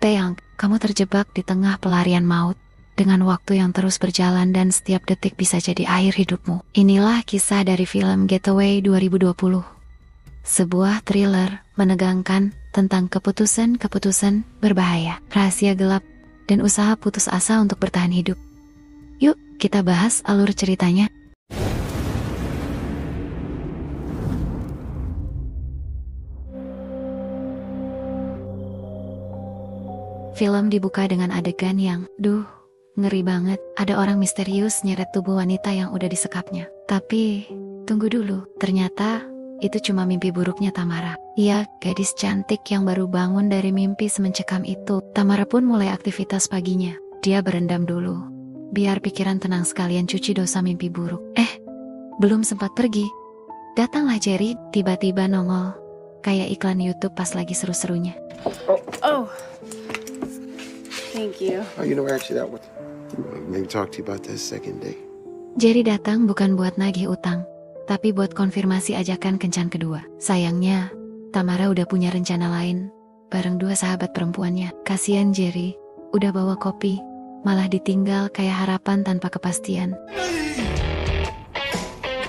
Taeyang, kamu terjebak di tengah pelarian maut, dengan waktu yang terus berjalan dan setiap detik bisa jadi akhir hidupmu. Inilah kisah dari film Getaway 2020. Sebuah thriller menegangkan tentang keputusan-keputusan berbahaya, rahasia gelap, dan usaha putus asa untuk bertahan hidup. Yuk, kita bahas alur ceritanya. Film dibuka dengan adegan yang, ngeri banget. Ada orang misterius nyeret tubuh wanita yang udah disekapnya. Tapi, tunggu dulu. Ternyata, itu cuma mimpi buruknya Tamara. Iya, gadis cantik yang baru bangun dari mimpi semencekam itu. Tamara pun mulai aktivitas paginya. Dia berendam dulu, biar pikiran tenang sekalian cuci dosa mimpi buruk. Belum sempat pergi, datanglah Jerry tiba-tiba nongol. Kayak iklan YouTube pas lagi seru-serunya. Oh. Thank you. Actually, that would maybe talk to you about this second day. Jerry datang bukan buat nagih utang, tapi buat konfirmasi ajakan kencan kedua. Sayangnya, Tamara udah punya rencana lain, bareng dua sahabat perempuannya. Kasian Jerry, udah bawa kopi, malah ditinggal kayak harapan tanpa kepastian.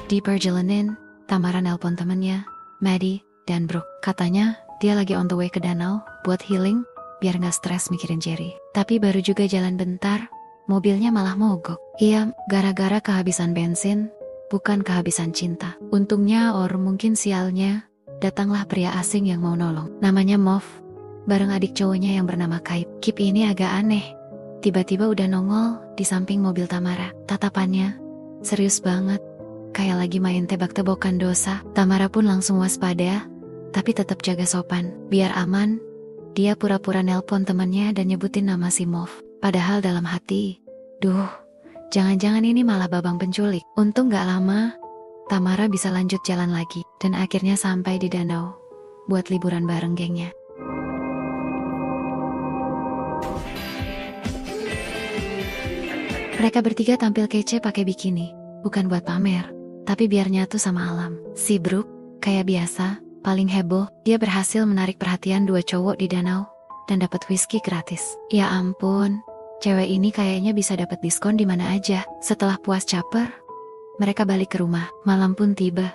Di perjalanan, Tamara nelpon temennya, Maddie dan Brooke. Katanya, dia lagi on the way ke danau, buat healing, biar gak stres mikirin Jerry. Tapi baru juga jalan bentar, mobilnya malah mogok. Iya, gara-gara kehabisan bensin, bukan kehabisan cinta. Untungnya mungkin sialnya, datanglah pria asing yang mau nolong. Namanya Mov, bareng adik cowoknya yang bernama Kaib. Kip ini agak aneh. Tiba-tiba udah nongol di samping mobil Tamara. Tatapannya serius banget, kayak lagi main tebak-tebakan dosa. Tamara pun langsung waspada, tapi tetap jaga sopan. Biar aman, dia pura-pura nelpon temannya dan nyebutin nama si Mov. Padahal dalam hati, jangan-jangan ini malah babang penculik. Untung gak lama, Tamara bisa lanjut jalan lagi. Dan akhirnya sampai di danau, buat liburan bareng gengnya. Mereka bertiga tampil kece pakai bikini. Bukan buat pamer, tapi biar nyatu sama alam. Si Brooke, kayak biasa, paling heboh. Dia berhasil menarik perhatian dua cowok di danau dan dapat whisky gratis. Ya ampun, cewek ini kayaknya bisa dapat diskon di mana aja. Setelah puas caper, mereka balik ke rumah. Malam pun tiba,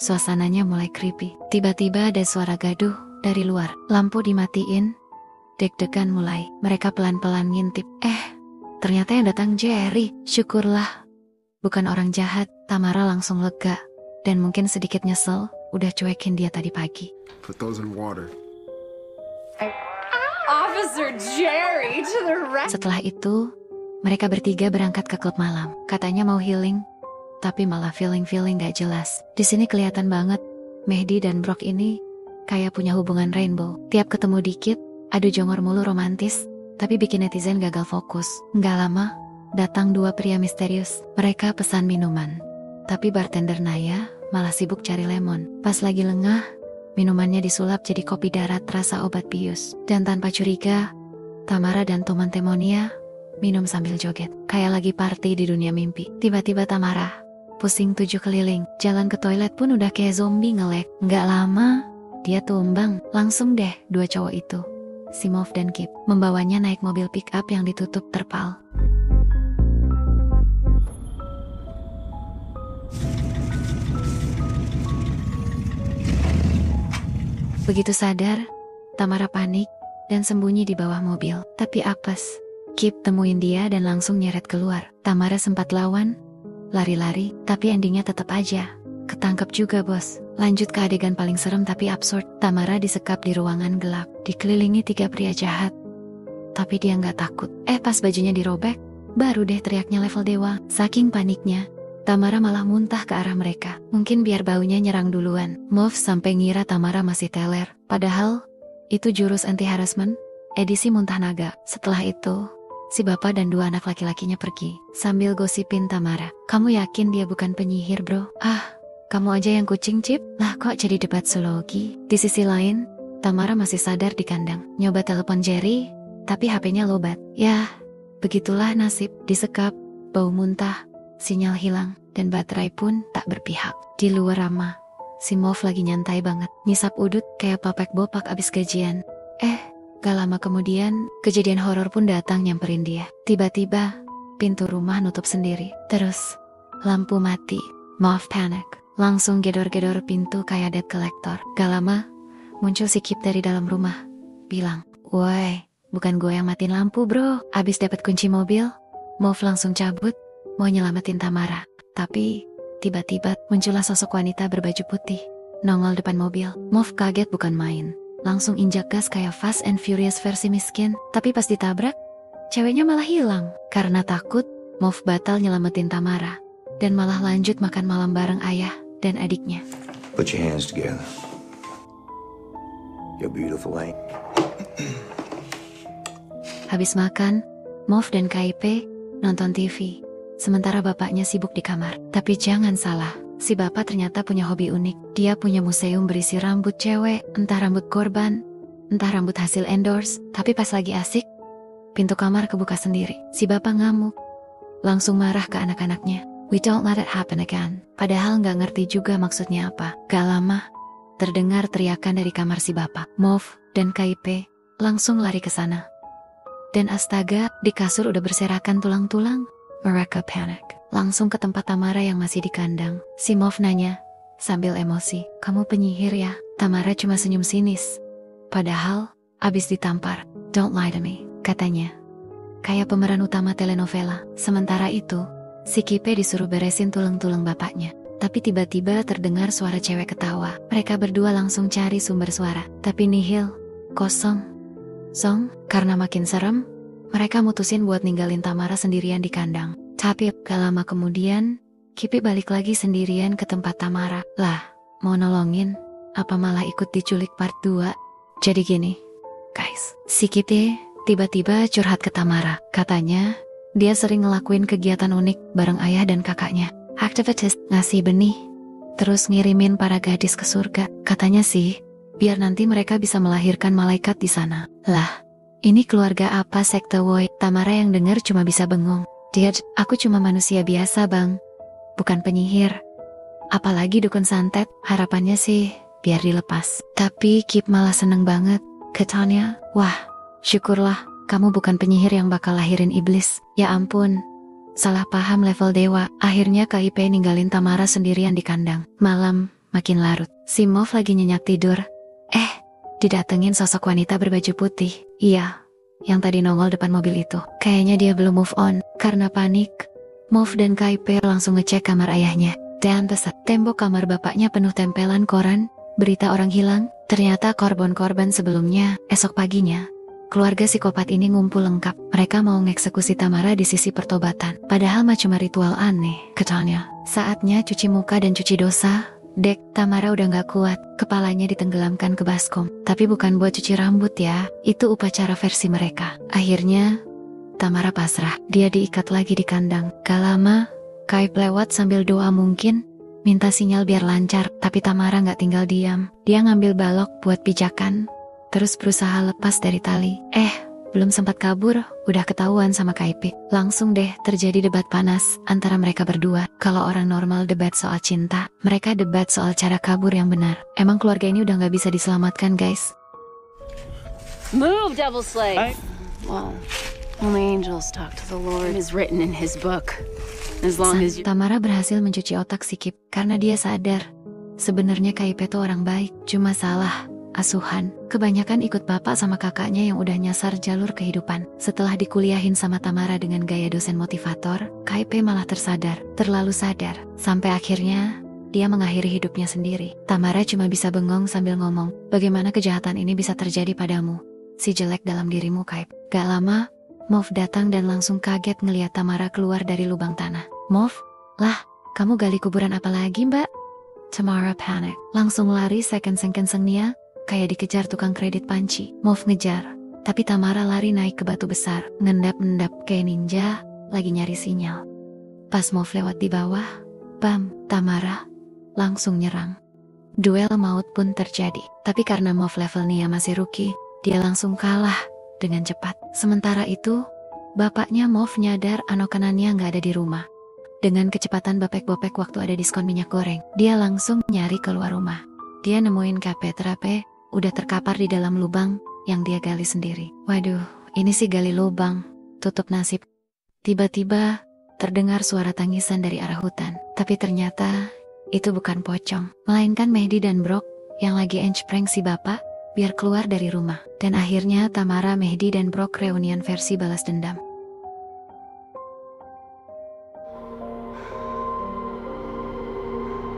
suasananya mulai creepy. Tiba-tiba ada suara gaduh dari luar. Lampu dimatiin, deg-degan mulai. Mereka pelan-pelan ngintip. Ternyata yang datang Jerry. Syukurlah, bukan orang jahat. Tamara langsung lega dan mungkin sedikit nyesel udah cuekin dia tadi pagi. Put those in water. Officer Jerry to the rescue. Setelah itu, mereka bertiga berangkat ke klub malam. Katanya mau healing, tapi malah feeling gak jelas. Di sini kelihatan banget, Mehdi dan Brooke ini kayak punya hubungan rainbow. Tiap ketemu dikit, adu jongor mulu romantis, tapi bikin netizen gagal fokus. Nggak lama, datang dua pria misterius. Mereka pesan minuman, tapi bartender Naya malah sibuk cari lemon. Pas lagi lengah, minumannya disulap jadi kopi darat rasa obat bius. Dan tanpa curiga, Tamara dan teman-temannya minum sambil joget, kayak lagi party di dunia mimpi. Tiba-tiba Tamara pusing 7 keliling. Jalan ke toilet pun udah kayak zombie ngelek. Nggak lama, dia tumbang. Langsung deh dua cowok itu, si Mov dan Kip, membawanya naik mobil pick up yang ditutup terpal. Begitu sadar, Tamara panik dan sembunyi di bawah mobil. Tapi apes, Kip temuin dia dan langsung nyeret keluar. Tamara sempat lawan, lari-lari, tapi endingnya tetap aja ketangkep juga bos. Lanjut ke adegan paling serem tapi absurd. Tamara disekap di ruangan gelap, dikelilingi 3 pria jahat, tapi dia nggak takut. Pas bajunya dirobek, baru deh teriaknya level dewa. Saking paniknya, Tamara malah muntah ke arah mereka. Mungkin biar baunya nyerang duluan. Mov sampai ngira Tamara masih teler. Padahal, itu jurus anti-harassment, edisi muntah naga. Setelah itu, si bapak dan 2 anak laki-lakinya pergi, sambil gosipin Tamara. Kamu yakin dia bukan penyihir bro? Kamu aja yang kucing Cip? Lah kok jadi debat zoologi? Di sisi lain, Tamara masih sadar di kandang. Nyoba telepon Jerry, tapi HP-nya lobat. Yah, begitulah nasib. Disekap, bau muntah, sinyal hilang, dan baterai pun tak berpihak. Di luar Rama, si Mov lagi nyantai banget, nyisap udut kayak papek bopak abis gajian. Gak lama kemudian, kejadian horor pun datang nyamperin dia. Tiba-tiba, pintu rumah nutup sendiri. Terus, lampu mati. Mauve panic. Langsung gedor-gedor pintu kayak debt collector. Gak lama, muncul si Kip dari dalam rumah. Bilang, "Woi, bukan gue yang matiin lampu bro." Abis dapat kunci mobil, Mauve langsung cabut, mau nyelamatin Tamara. Tapi, tiba-tiba muncullah sosok wanita berbaju putih. Nongol depan mobil. Mauve kaget bukan main. Langsung injak gas kayak Fast and Furious versi miskin. Tapi pas ditabrak, ceweknya malah hilang. Karena takut, Mauve batal nyelamatin Tamara. Dan malah lanjut makan malam bareng ayah dan adiknya. Put your hands together. You're beautiful, ain't? Habis makan, Mauve dan KIP nonton TV. Sementara bapaknya sibuk di kamar. Tapi jangan salah, si bapak ternyata punya hobi unik. Dia punya museum berisi rambut cewek, entah rambut korban, entah rambut hasil endorse. Tapi pas lagi asik, pintu kamar kebuka sendiri. Si bapak ngamuk. Langsung marah ke anak-anaknya. "We don't let it happen again." Padahal nggak ngerti juga maksudnya apa. Gak lama, terdengar teriakan dari kamar si bapak. Mauve dan KIP langsung lari ke sana. Dan astaga, di kasur udah berserakan tulang-tulang. Mereka panik. Langsung ke tempat Tamara yang masih di kandang. Si Mauve nanya, sambil emosi, "Kamu penyihir ya?" Tamara cuma senyum sinis. Padahal, abis ditampar. "Don't lie to me," katanya. Kayak pemeran utama telenovela. Sementara itu, si Kipe disuruh beresin tulang-tulang bapaknya. Tapi tiba-tiba terdengar suara cewek ketawa. Mereka berdua langsung cari sumber suara. Tapi nihil, kosong. Karena makin serem, mereka mutusin buat ninggalin Tamara sendirian di kandang. Tapi gak lama kemudian, Kipe balik lagi sendirian ke tempat Tamara. Lah, mau nolongin, apa malah ikut diculik part 2? Jadi gini, guys, si Kipe tiba-tiba curhat ke Tamara. Katanya, dia sering ngelakuin kegiatan unik bareng ayah dan kakaknya. Aktivitas ngasih benih, terus ngirimin para gadis ke surga. Katanya sih, biar nanti mereka bisa melahirkan malaikat di sana. Lah, ini keluarga apa sekte woi? Tamara yang denger cuma bisa bengong. "Dad, aku cuma manusia biasa bang, bukan penyihir. Apalagi dukun santet, harapannya sih biar dilepas." Tapi Kip malah seneng banget. Katanya, "Wah, syukurlah kamu bukan penyihir yang bakal lahirin iblis." Ya ampun, salah paham level dewa. Akhirnya KIP ninggalin Tamara sendirian di kandang. Malam makin larut. Si Mauve lagi nyenyak tidur. Didatengin sosok wanita berbaju putih. Iya, yang tadi nongol depan mobil itu. Kayaknya dia belum move on. Karena panik, Mauve dan KIP langsung ngecek kamar ayahnya. Dan pesat, tembok kamar bapaknya penuh tempelan koran, berita orang hilang. Ternyata korban-korban sebelumnya. Esok paginya, keluarga psikopat ini ngumpul lengkap. Mereka mau ngeksekusi Tamara di sisi pertobatan. Padahal mah cuma ritual aneh. Katanya, saatnya cuci muka dan cuci dosa. Dek, Tamara udah gak kuat. Kepalanya ditenggelamkan ke baskom. Tapi bukan buat cuci rambut ya. Itu upacara versi mereka. Akhirnya, Tamara pasrah. Dia diikat lagi di kandang. Gak lama, Kaip lewat sambil doa mungkin. Minta sinyal biar lancar. Tapi Tamara gak tinggal diam. Dia ngambil balok buat pijakan. Terus berusaha lepas dari tali. Belum sempat kabur, udah ketahuan sama KIP. Langsung deh terjadi debat panas antara mereka berdua. Kalau orang normal debat soal cinta, mereka debat soal cara kabur yang benar. Emang keluarga ini udah gak bisa diselamatkan guys. Move, devil slave! Well, only angels talk to the Lord. It is written in his book. As long as you... Tamara berhasil mencuci otak si Kip karena dia sadar sebenarnya KIP tuh orang baik, cuma salah asuhan. Kebanyakan ikut bapak sama kakaknya yang udah nyasar jalur kehidupan. Setelah dikuliahin sama Tamara dengan gaya dosen motivator, KIP malah tersadar, terlalu sadar. Sampai akhirnya, dia mengakhiri hidupnya sendiri. Tamara cuma bisa bengong sambil ngomong, "Bagaimana kejahatan ini bisa terjadi padamu? Si jelek dalam dirimu, KIP." Gak lama, Mauve datang dan langsung kaget ngeliat Tamara keluar dari lubang tanah. "Mauve, lah, kamu gali kuburan apa lagi mbak?" Tamara panik. Langsung lari sengken-sengken Nia, kayak dikejar tukang kredit panci. Mauve ngejar, tapi Tamara lari naik ke batu besar, ngendap-endap kayak ninja, lagi nyari sinyal. Pas Mauve lewat di bawah, bam, Tamara langsung nyerang. Duel maut pun terjadi, tapi karena Mauve level Nia masih rookie, dia langsung kalah dengan cepat. Sementara itu, bapaknya Mauve nyadar anokanannya nggak ada di rumah. Dengan kecepatan bopek-bopek waktu ada diskon minyak goreng, dia langsung nyari keluar rumah. Dia nemuin KP terape udah terkapar di dalam lubang, yang dia gali sendiri. Waduh, ini sih gali lubang, tutup nasib. Tiba-tiba terdengar suara tangisan dari arah hutan. Tapi ternyata itu bukan pocong, melainkan Mehdi dan Brock yang lagi prank si bapak biar keluar dari rumah. Dan akhirnya Tamara, Mehdi, dan Brock reunian versi balas dendam.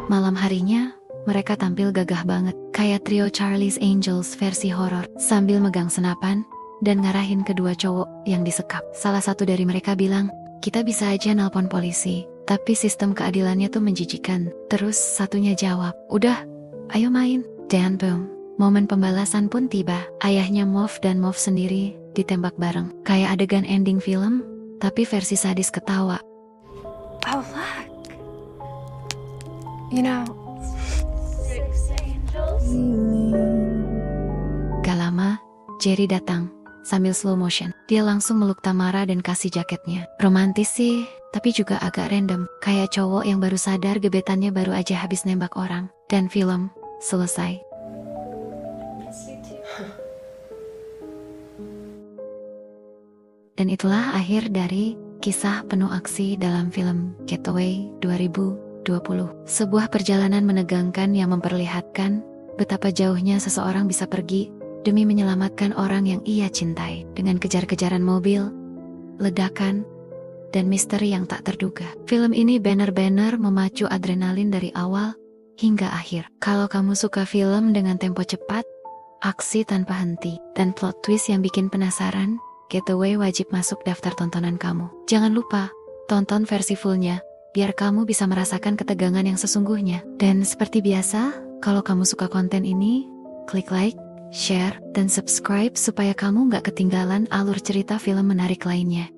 Malam harinya, mereka tampil gagah banget, kayak trio Charlie's Angels versi horor, sambil megang senapan dan ngarahin kedua cowok yang disekap. Salah satu dari mereka bilang, kita bisa aja nelpon polisi, tapi sistem keadilannya tuh menjijikan. Terus satunya jawab, udah, ayo main. Dan boom, momen pembalasan pun tiba. Ayahnya Mauve dan Mauve sendiri ditembak bareng, kayak adegan ending film, tapi versi sadis ketawa. Oh, look. You know, 6 angels. Gak lama, Jerry datang sambil slow motion. Dia langsung meluk Tamara dan kasih jaketnya. Romantis sih, tapi juga agak random, kayak cowok yang baru sadar gebetannya baru aja habis nembak orang. Dan film selesai. Dan itulah akhir dari kisah penuh aksi dalam film Getaway 2020. Sebuah perjalanan menegangkan yang memperlihatkan betapa jauhnya seseorang bisa pergi demi menyelamatkan orang yang ia cintai, dengan kejar-kejaran mobil, ledakan, dan misteri yang tak terduga. Film ini benar-benar memacu adrenalin dari awal hingga akhir. Kalau kamu suka film dengan tempo cepat, aksi tanpa henti, dan plot twist yang bikin penasaran, Getaway wajib masuk daftar tontonan kamu. Jangan lupa, tonton versi fullnya, biar kamu bisa merasakan ketegangan yang sesungguhnya. Dan seperti biasa, kalau kamu suka konten ini, klik like, share, dan subscribe supaya kamu nggak ketinggalan alur cerita film menarik lainnya.